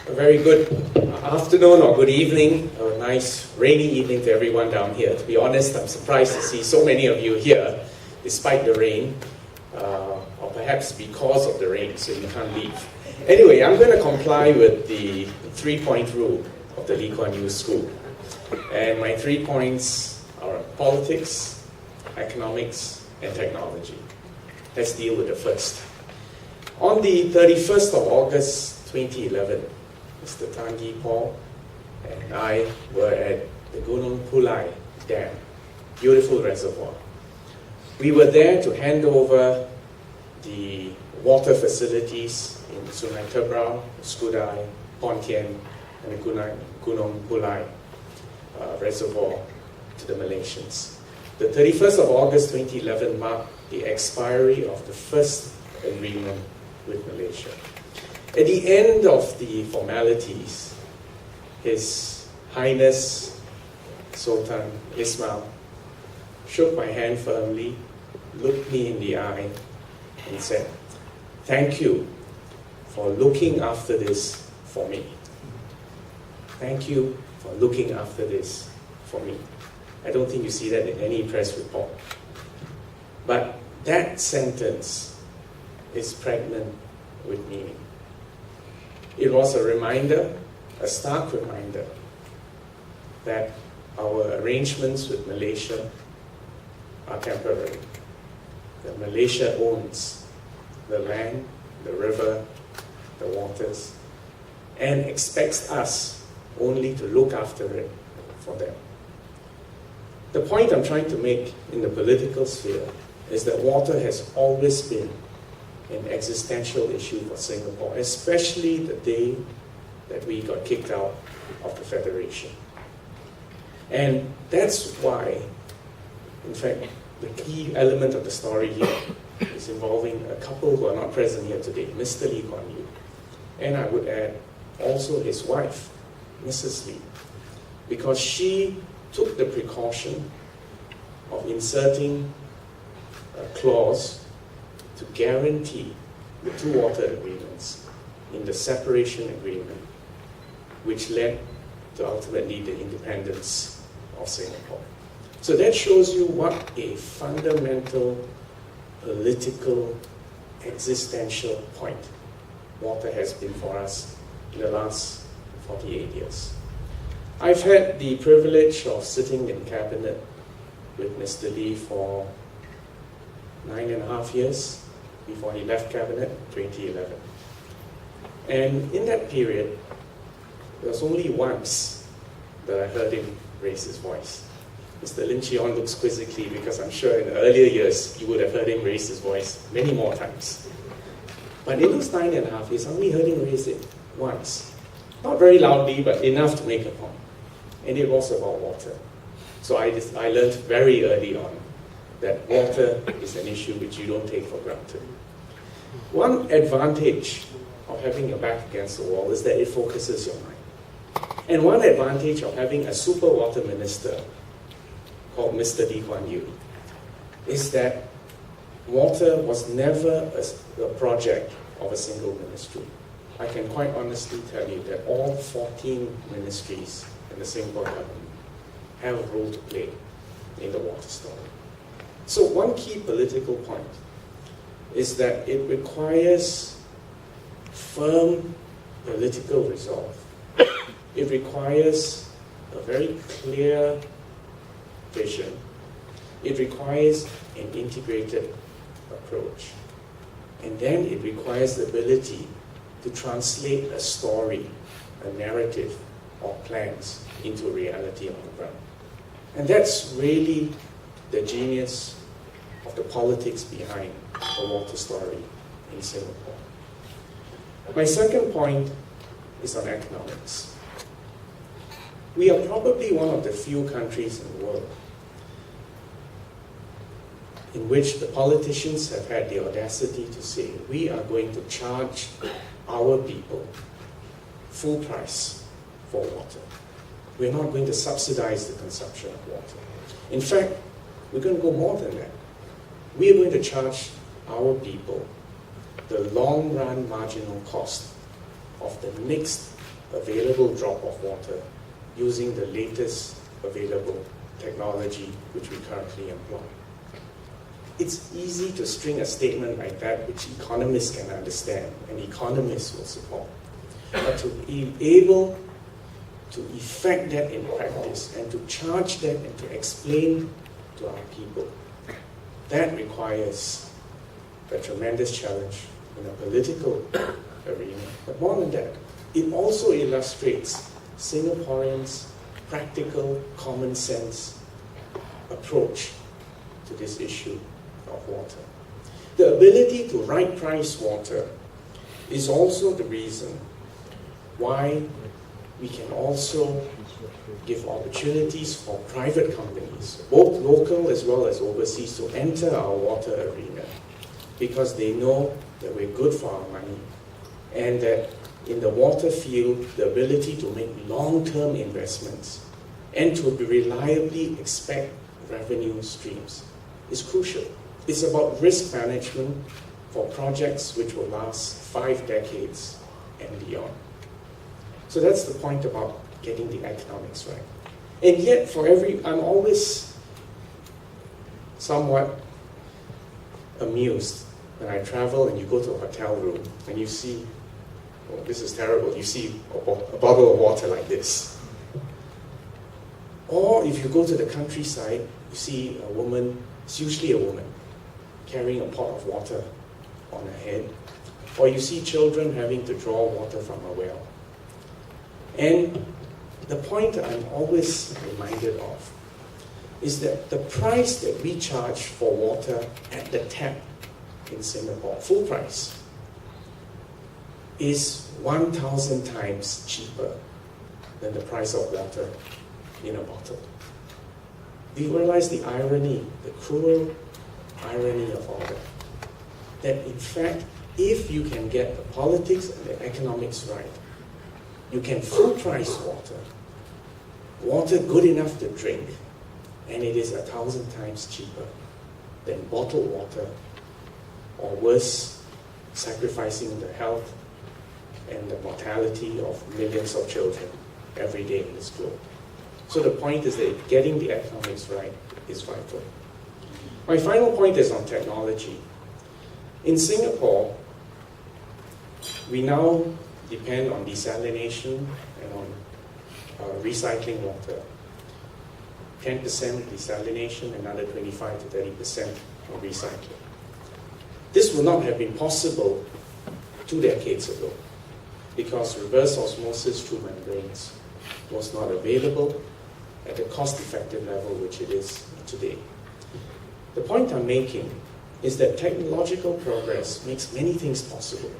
A very good afternoon or good evening, a nice rainy evening to everyone down here. To be honest, I'm surprised to see so many of you here, despite the rain, or perhaps because of the rain, so you can't leave. Anyway, I'm going to comply with the 3-point rule of the Kuan Yew School. And my 3 points are politics, economics, and technology. Let's deal with the first. On the 31st of August 2011, Mr. Tangi Paul and I were at the Gunung Pulai Dam, beautiful reservoir. We were there to hand over the water facilities in Sungai Tebrau, Skudai, Pontian, and the Gunung Pulai reservoir to the Malaysians. The 31st of August 2011 marked the expiry of the first agreement with Malaysia. At the end of the formalities, His Highness Sultan Ismail shook my hand firmly, looked me in the eye, and said, "Thank you for looking after this for me. Thank you for looking after this for me." I don't think you see that in any press report. But that sentence is pregnant with meaning. It was a reminder, a stark reminder, that our arrangements with Malaysia are temporary. That Malaysia owns the land, the river, the waters, and expects us only to look after it for them. The point I'm trying to make in the political sphere is that water has always been an existential issue for Singapore, especially the day that we got kicked out of the Federation. And that's why, in fact, the key element of the story here is involving a couple who are not present here today, Mr. Lee Kuan Yew. And I would add also his wife, Mrs. Lee, because she took the precaution of inserting a clause to guarantee the two water agreements in the separation agreement, which led to ultimately the independence of Singapore. So that shows you what a fundamental political existential point water has been for us in the last 48 years. I've had the privilege of sitting in cabinet with Mr. Lee for 9.5 years before he left cabinet in 2011. And in that period, there was only once that I heard him raise his voice. Mr. Lin Cheon looks quizzically because I'm sure in the earlier years you would have heard him raise his voice many more times. But in those 9.5 years, I only heard him raise it once. Not very loudly, but enough to make a point. And it was about water. So I learned very early on that water is an issue which you don't take for granted. One advantage of having your back against the wall is that it focuses your mind. And one advantage of having a super water minister called Mr. Lee Kuan Yew is that water was never a project of a single ministry. I can quite honestly tell you that all 14 ministries in the Singapore government have a role to play in the water story. So one key political point is that it requires firm political resolve. It requires a very clear vision. It requires an integrated approach. And then it requires the ability to translate a story, a narrative, or plans into reality on the ground. And that's really the genius of the politics behind the water story in Singapore. My second point is on economics. We are probably one of the few countries in the world in which the politicians have had the audacity to say, we are going to charge our people full price for water. We're not going to subsidize the consumption of water. In fact, we're going to go more than that. We are going to charge our people the long-run marginal cost of the next available drop of water using the latest available technology which we currently employ. It's easy to string a statement like that which economists can understand and economists will support. But to be able to effect that in practice and to charge that and to explain to our people, that requires a tremendous challenge in a political arena. But more than that, it also illustrates Singaporeans' practical, common sense approach to this issue of water. The ability to right price water is also the reason why we can also give opportunities for private companies, both local as well as overseas, to enter our water arena, because they know that we're good for our money, and that in the water field, the ability to make long-term investments and to reliably expect revenue streams is crucial. It's about risk management for projects which will last 5 decades and beyond. So that's the point about getting the economics right. And yet, I'm always somewhat amused when I travel and you go to a hotel room and you see, oh, this is terrible, you see a bottle of water like this. Or if you go to the countryside, you see a woman, it's usually a woman, carrying a pot of water on her head. Or you see children having to draw water from a well. And the point I'm always reminded of is that the price that we charge for water at the tap in Singapore, full price, is 1,000 times cheaper than the price of water in a bottle. Do you realize the irony, the cruel irony of all that? That in fact, if you can get the politics and the economics right, you can full price water good enough to drink, and it is 1,000 times cheaper than bottled water, or worse, sacrificing the health and the mortality of millions of children every day in this globe. So the point is that getting the economics right is vital. My final point is on technology. In Singapore, we now depend on desalination and on recycling water. 10% desalination, another 25 to 30% on recycling. This would not have been possible 2 decades ago because reverse osmosis through membranes was not available at the cost-effective level which it is today. The point I'm making is that technological progress makes many things possible,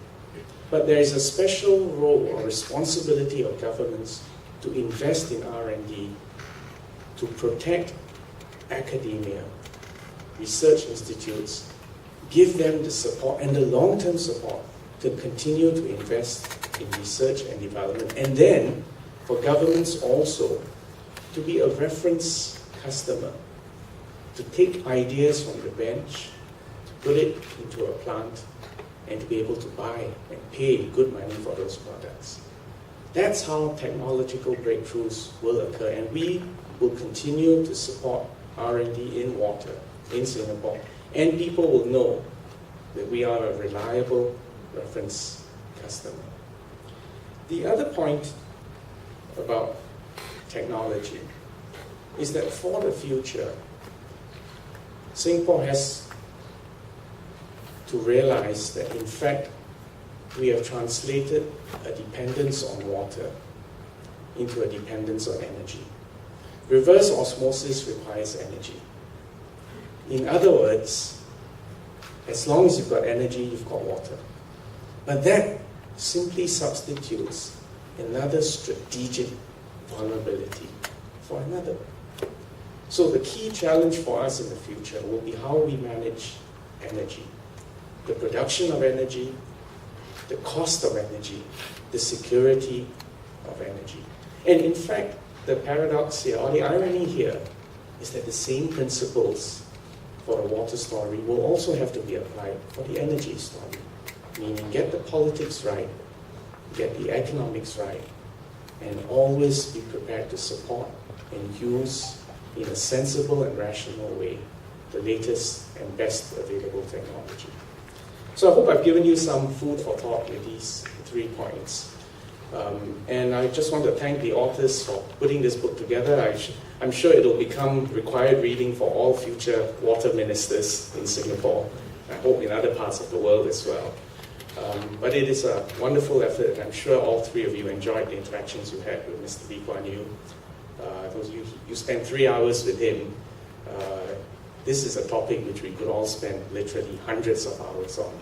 but there is a special role or responsibility of governments to invest in R&D to protect academia, research institutes, give them the support and the long-term support to continue to invest in research and development, and then for governments also to be a reference customer, to take ideas from the bench, to put it into a plant, and to be able to buy and pay good money for those products. That's how technological breakthroughs will occur, and we will continue to support R&D in water in Singapore, and people will know that we are a reliable reference customer. The other point about technology is that for the future, Singapore has to realize that in fact we have translated a dependence on water into a dependence on energy. Reverse osmosis requires energy. In other words, as long as you've got energy, you've got water. But that simply substitutes another strategic vulnerability for another. So the key challenge for us in the future will be how we manage energy, the production of energy, the cost of energy, the security of energy. And in fact, the paradox here, or the irony here, is that the same principles for the water story will also have to be applied for the energy story. Meaning, get the politics right, get the economics right, and always be prepared to support and use in a sensible and rational way the latest and best available technology. So I hope I've given you some food for thought with these 3 points. And I just want to thank the authors for putting this book together. I'm sure it will become required reading for all future water ministers in Singapore. I hope in other parts of the world as well. But it is a wonderful effort, and I'm sure all 3 of you enjoyed the interactions you had with Mr. Kuan Yew. You spent 3 hours with him. This is a topic which we could all spend literally hundreds of hours on.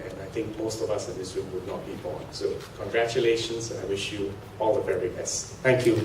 And I think most of us in this room would not be born. So congratulations, and I wish you all the very best. Thank you.